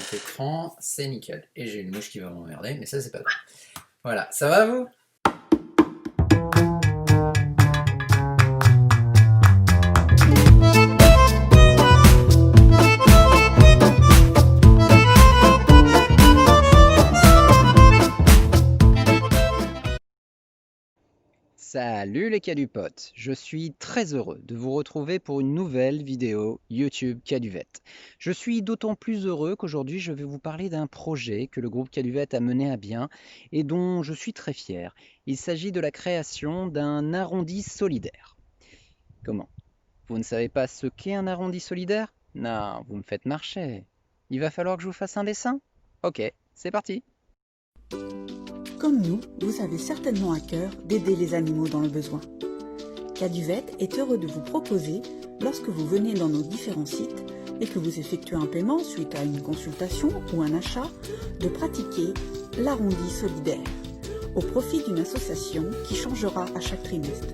petit écran, c'est nickel. Et j'ai une mouche qui va m'emmerder, mais ça c'est pas grave. Voilà, ça va vous? Salut les Cadupotes, je suis très heureux de vous retrouver pour une nouvelle vidéo YouTube Caduvette. Je suis d'autant plus heureux qu'aujourd'hui je vais vous parler d'un projet que le groupe Caduvette a mené à bien et dont je suis très fier. Il s'agit de la création d'un arrondi solidaire. Comment? Vous ne savez pas ce qu'est un arrondi solidaire? Non, vous me faites marcher. Il va falloir que je vous fasse un dessin? Ok, c'est parti. Comme nous, vous avez certainement à cœur d'aider les animaux dans le besoin. Caduvette est heureux de vous proposer, lorsque vous venez dans nos différents sites et que vous effectuez un paiement suite à une consultation ou un achat, de pratiquer l'arrondi solidaire, au profit d'une association qui changera à chaque trimestre.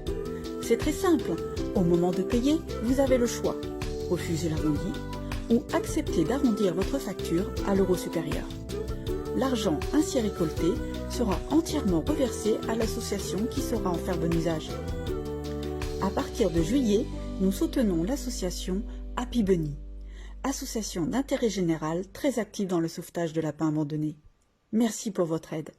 C'est très simple, au moment de payer, vous avez le choix, refuser l'arrondi ou accepter d'arrondir votre facture à l'euro supérieur. L'argent ainsi récolté sera entièrement reversé à l'association qui sera en faire bon usage. À partir de juillet, nous soutenons l'association Happy Bunny, association d'intérêt général très active dans le sauvetage de lapins abandonnés. Merci pour votre aide.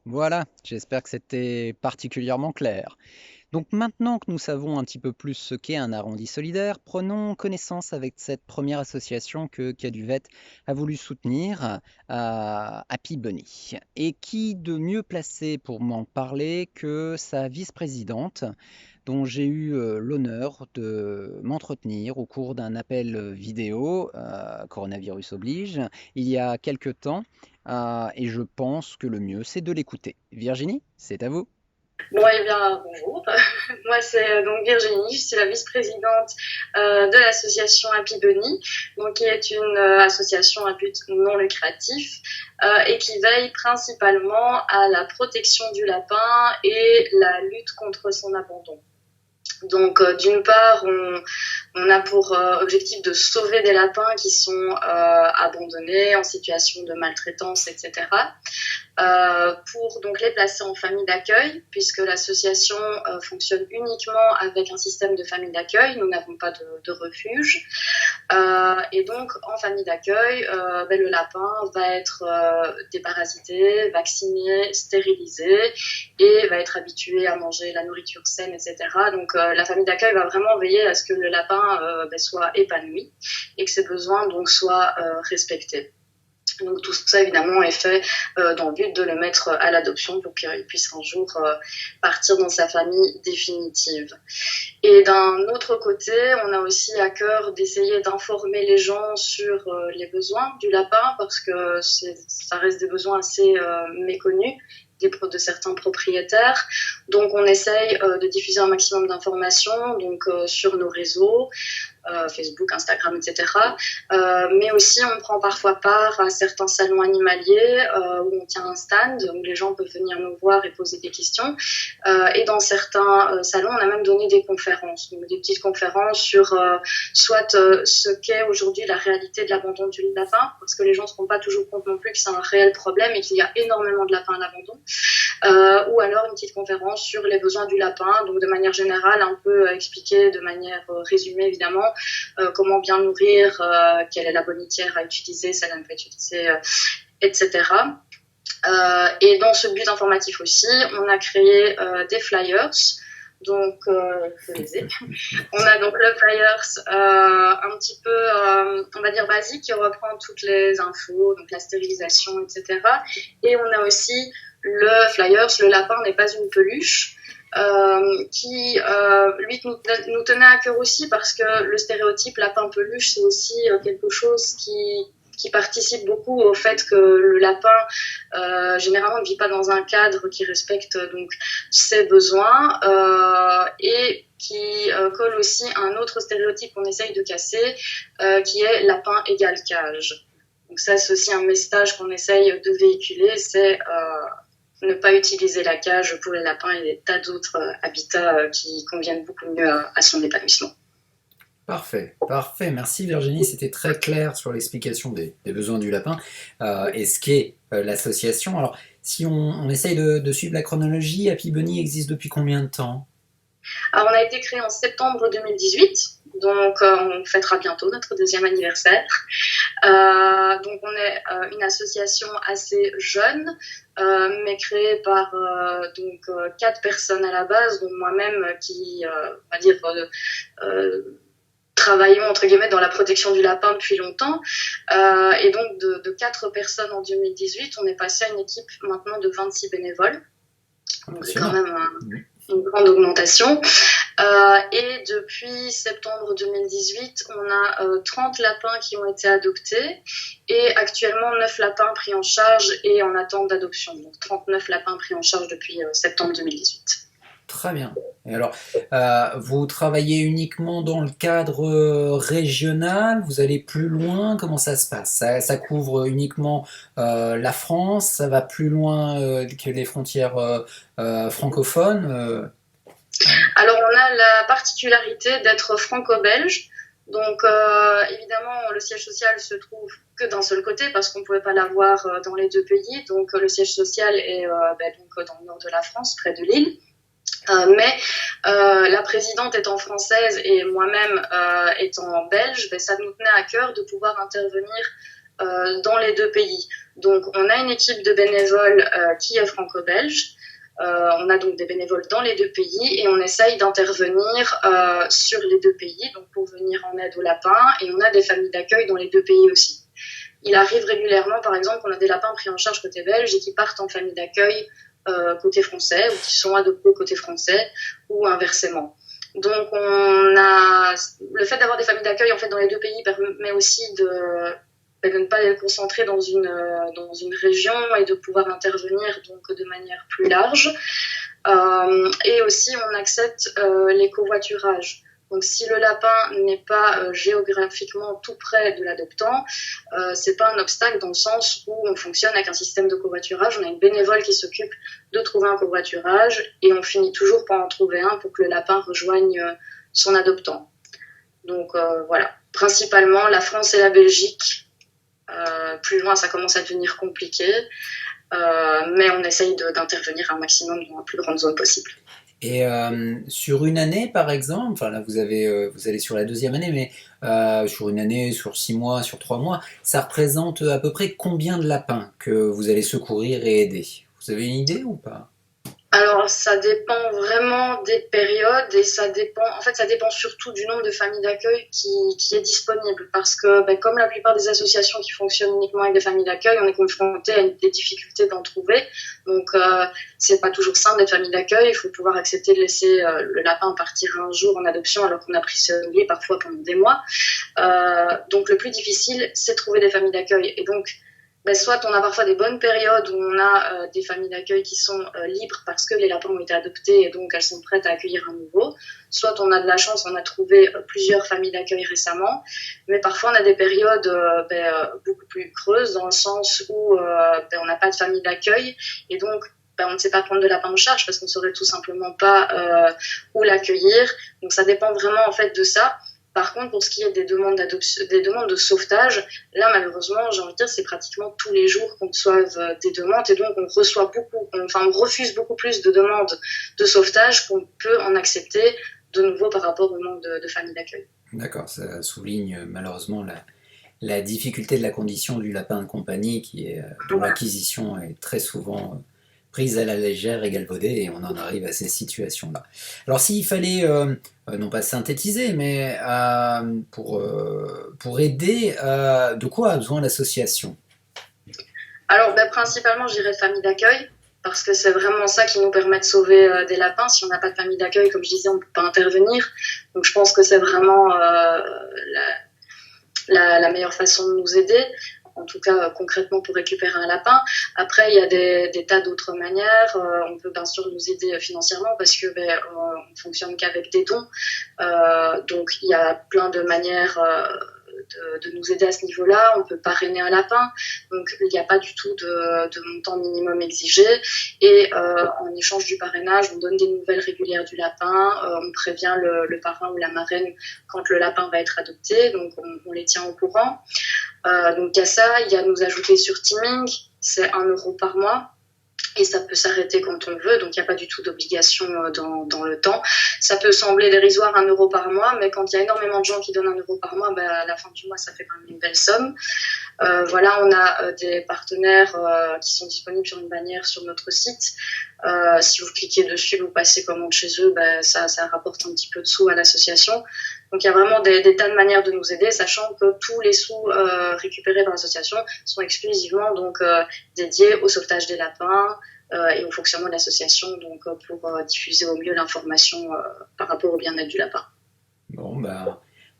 Voilà, j'espère que c'était particulièrement clair. Donc maintenant que nous savons un petit peu plus ce qu'est un arrondi solidaire, prenons connaissance avec cette première association que Caduvette a voulu soutenir, Happy Bunny. Et qui de mieux placé pour m'en parler que sa vice-présidente, dont j'ai eu l'honneur de m'entretenir au cours d'un appel vidéo, coronavirus oblige, il y a quelque temps, et je pense que le mieux c'est de l'écouter. Virginie, c'est à vous. Bon, eh bien, bonjour. Moi, c'est donc Virginie, je suis la vice-présidente de l'association Happy Bunny, donc qui est une association à but non lucratif et qui veille principalement à la protection du lapin et la lutte contre son abandon. Donc, d'une part, on a pour objectif de sauver des lapins qui sont abandonnés, en situation de maltraitance, etc. Pour donc les placer en famille d'accueil, puisque l'association fonctionne uniquement avec un système de famille d'accueil. Nous n'avons pas de refuge. Et donc, en famille d'accueil, le lapin va être déparasité, vacciné, stérilisé et va être habitué à manger la nourriture saine, etc. Donc, la famille d'accueil va vraiment veiller à ce que le lapin soit épanoui et que ses besoins donc soient respectés. Donc tout ça évidemment est fait dans le but de le mettre à l'adoption pour qu'il puisse un jour partir dans sa famille définitive. Et d'un autre côté, on a aussi à cœur d'essayer d'informer les gens sur les besoins du lapin parce que ça reste des besoins assez méconnus de certains propriétaires. Donc on essaye de diffuser un maximum d'informations donc sur nos réseaux, Facebook, Instagram, etc. Mais aussi, on prend parfois part à certains salons animaliers où on tient un stand, où les gens peuvent venir nous voir et poser des questions. Et dans certains salons, on a même donné des conférences, donc des petites conférences sur soit ce qu'est aujourd'hui la réalité de l'abandon du lapin, parce que les gens ne se rendent pas toujours compte non plus que c'est un réel problème et qu'il y a énormément de lapins à l'abandon. Ou alors une petite conférence sur les besoins du lapin, donc de manière générale, un peu expliquer de manière résumée évidemment comment bien nourrir, quelle est la bonne litière à utiliser, celle à ne pas utiliser, etc. Et dans ce but informatif aussi, on a créé des flyers. Donc, je les ai. On a donc le flyers un petit peu, on va dire basique, qui reprend toutes les infos, donc la stérilisation, etc. Et on a aussi le flyers, le lapin n'est pas une peluche, qui lui nous tenait à cœur aussi parce que le stéréotype lapin peluche c'est aussi quelque chose qui participe beaucoup au fait que le lapin généralement ne vit pas dans un cadre qui respecte donc ses besoins et qui colle aussi à un autre stéréotype qu'on essaye de casser qui est lapin égale cage. Donc ça c'est aussi un message qu'on essaye de véhiculer, c'est ne pas utiliser la cage pour les lapins et des tas d'autres habitats qui conviennent beaucoup mieux à son épanouissement. Parfait, parfait. Merci Virginie, c'était très clair sur l'explication des besoins du lapin et ce qu'est l'association. Alors, si on essaye de suivre la chronologie, Happy Bunny existe depuis combien de temps? Alors, on a été créé en septembre 2018, donc on fêtera bientôt notre 2e anniversaire. Donc, on est une association assez jeune, mais créée par 4 personnes à la base, dont moi-même qui, on va dire, travaillons entre guillemets dans la protection du lapin depuis longtemps. Et donc, de 4 personnes en 2018, on est passé à une équipe maintenant de 26 bénévoles. Donc, c'est quand même une grande augmentation. Et depuis septembre 2018, on a 30 lapins qui ont été adoptés et actuellement 9 lapins pris en charge et en attente d'adoption. Donc 39 lapins pris en charge depuis septembre 2018. Très bien. Et alors, vous travaillez uniquement dans le cadre régional? Vous allez plus loin? Comment ça se passe? Ça couvre uniquement la France? Ça va plus loin que les frontières francophones? Alors, on a la particularité d'être franco-belge. Donc, évidemment, le siège social se trouve que d'un seul côté parce qu'on ne pouvait pas l'avoir dans les 2 pays. Donc, le siège social est donc, dans le nord de la France, près de Lille. Mais la présidente étant française et moi-même étant belge, ça nous tenait à cœur de pouvoir intervenir dans les 2 pays. Donc, on a une équipe de bénévoles qui est franco-belge. On a donc des bénévoles dans les 2 pays et on essaye d'intervenir sur les 2 pays donc pour venir en aide aux lapins, et on a des familles d'accueil dans les 2 pays aussi. Il arrive régulièrement, par exemple, qu'on a des lapins pris en charge côté belge et qui partent en famille d'accueil côté français ou qui sont adoptés côté français ou inversement. Donc on a le fait d'avoir des familles d'accueil en fait dans les 2 pays permet aussi de ne pas les concentrer dans une région et de pouvoir intervenir donc de manière plus large. Et aussi on accepte les covoiturages. Donc si le lapin n'est pas géographiquement tout près de l'adoptant, c'est pas un obstacle dans le sens où on fonctionne avec un système de covoiturage. On a une bénévole qui s'occupe de trouver un covoiturage et on finit toujours par en trouver un pour que le lapin rejoigne son adoptant. Donc voilà, principalement la France et la Belgique. Plus loin, ça commence à devenir compliqué, mais on essaye d'intervenir un maximum dans la plus grande zone possible. Et sur une année, par exemple, enfin là vous allez sur la 2e année, mais sur une année, sur 6 mois, sur 3 mois, ça représente à peu près combien de lapins que vous allez secourir et aider? Vous avez une idée ou pas? Alors, ça dépend vraiment des périodes et ça dépend surtout du nombre de familles d'accueil qui est disponible parce que, comme la plupart des associations qui fonctionnent uniquement avec des familles d'accueil, on est confronté à des difficultés d'en trouver. Donc, c'est pas toujours simple d'être famille d'accueil. Il faut pouvoir accepter de laisser le lapin partir un jour en adoption alors qu'on a pris ce lit parfois pendant des mois. Donc, le plus difficile, c'est de trouver des familles d'accueil. Et donc, soit on a parfois des bonnes périodes où on a des familles d'accueil qui sont libres parce que les lapins ont été adoptés et donc elles sont prêtes à accueillir un nouveau. Soit on a de la chance, on a trouvé plusieurs familles d'accueil récemment, mais parfois on a des périodes beaucoup plus creuses dans le sens où on n'a pas de famille d'accueil et donc on ne sait pas prendre de lapin en charge parce qu'on ne saurait tout simplement pas où l'accueillir. Donc ça dépend vraiment en fait de ça. Par contre, pour ce qui est des demandes d'adoption, des demandes de sauvetage, là, malheureusement, j'ai envie de dire, c'est pratiquement tous les jours qu'on reçoit des demandes et donc on refuse beaucoup plus de demandes de sauvetage qu'on peut en accepter de nouveau par rapport au manque de familles d'accueil. D'accord, ça souligne malheureusement la difficulté de la condition du lapin de compagnie dont l'acquisition est très souvent prise à la légère et galvaudée, et on en arrive à ces situations-là. Alors s'il fallait, non pas synthétiser, mais pour aider, de quoi a besoin l'association? Alors principalement, je dirais famille d'accueil, parce que c'est vraiment ça qui nous permet de sauver des lapins. Si on n'a pas de famille d'accueil, comme je disais, on ne peut pas intervenir. Donc je pense que c'est vraiment la meilleure façon de nous aider. En tout cas concrètement pour récupérer un lapin. Après, il y a des tas d'autres manières. On peut bien sûr nous aider financièrement parce que on fonctionne qu'avec des dons. Donc il y a plein de manières de nous aider à ce niveau-là. On peut parrainer un lapin, donc il n'y a pas du tout de montant minimum exigé. Et en échange du parrainage, on donne des nouvelles régulières du lapin, on prévient le parrain ou la marraine quand le lapin va être adopté, donc on les tient au courant. Donc il y a ça, il y a nous ajouter sur Teaming, c'est 1 euro par mois. Et ça peut s'arrêter quand on veut, donc il n'y a pas du tout d'obligation dans le temps. Ça peut sembler dérisoire 1 euro par mois, mais quand il y a énormément de gens qui donnent 1 euro par mois, à la fin du mois, ça fait quand même une belle somme. Voilà, on a des partenaires qui sont disponibles sur une bannière sur notre site. Si vous cliquez dessus, vous passez commande chez eux, ça rapporte un petit peu de sous à l'association. Donc il y a vraiment des tas de manières de nous aider, sachant que tous les sous récupérés par l'association sont exclusivement dédiés au sauvetage des lapins et au fonctionnement de l'association, donc pour diffuser au mieux l'information par rapport au bien-être du lapin. Bon,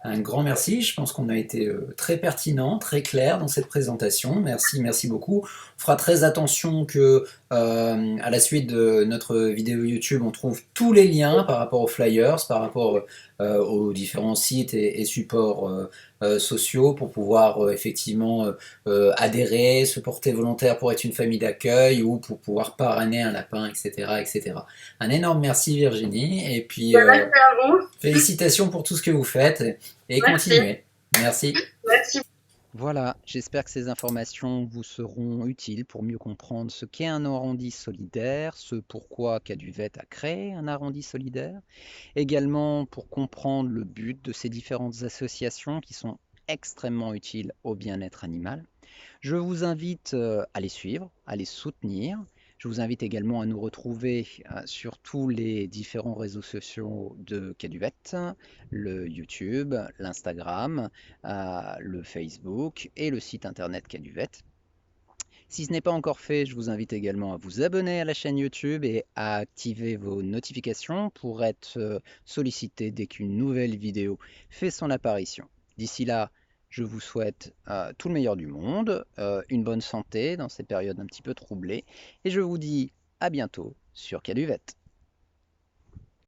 un grand merci. Je pense qu'on a été très pertinent, très clair dans cette présentation. Merci beaucoup. On fera très attention que à la suite de notre vidéo YouTube, on trouve tous les liens par rapport aux flyers, par rapport aux différents sites et supports sociaux pour pouvoir effectivement adhérer, se porter volontaire pour être une famille d'accueil ou pour pouvoir parrainer un lapin, etc. Un énorme merci Virginie et puis Merci à vous. félicitations pour tout ce que vous faites et Merci. continuez. Merci. Merci. Voilà, j'espère que ces informations vous seront utiles pour mieux comprendre ce qu'est un arrondi solidaire, ce pourquoi Caduvet a créé un arrondi solidaire, également pour comprendre le but de ces différentes associations qui sont extrêmement utiles au bien-être animal. Je vous invite à les suivre, à les soutenir. Je vous invite également à nous retrouver sur tous les différents réseaux sociaux de Caduvet, le YouTube, l'Instagram, le Facebook et le site internet Caduvet. Si ce n'est pas encore fait, je vous invite également à vous abonner à la chaîne YouTube et à activer vos notifications pour être sollicité dès qu'une nouvelle vidéo fait son apparition. D'ici là, je vous souhaite tout le meilleur du monde, une bonne santé dans ces périodes un petit peu troublées, et je vous dis à bientôt sur Caduvet.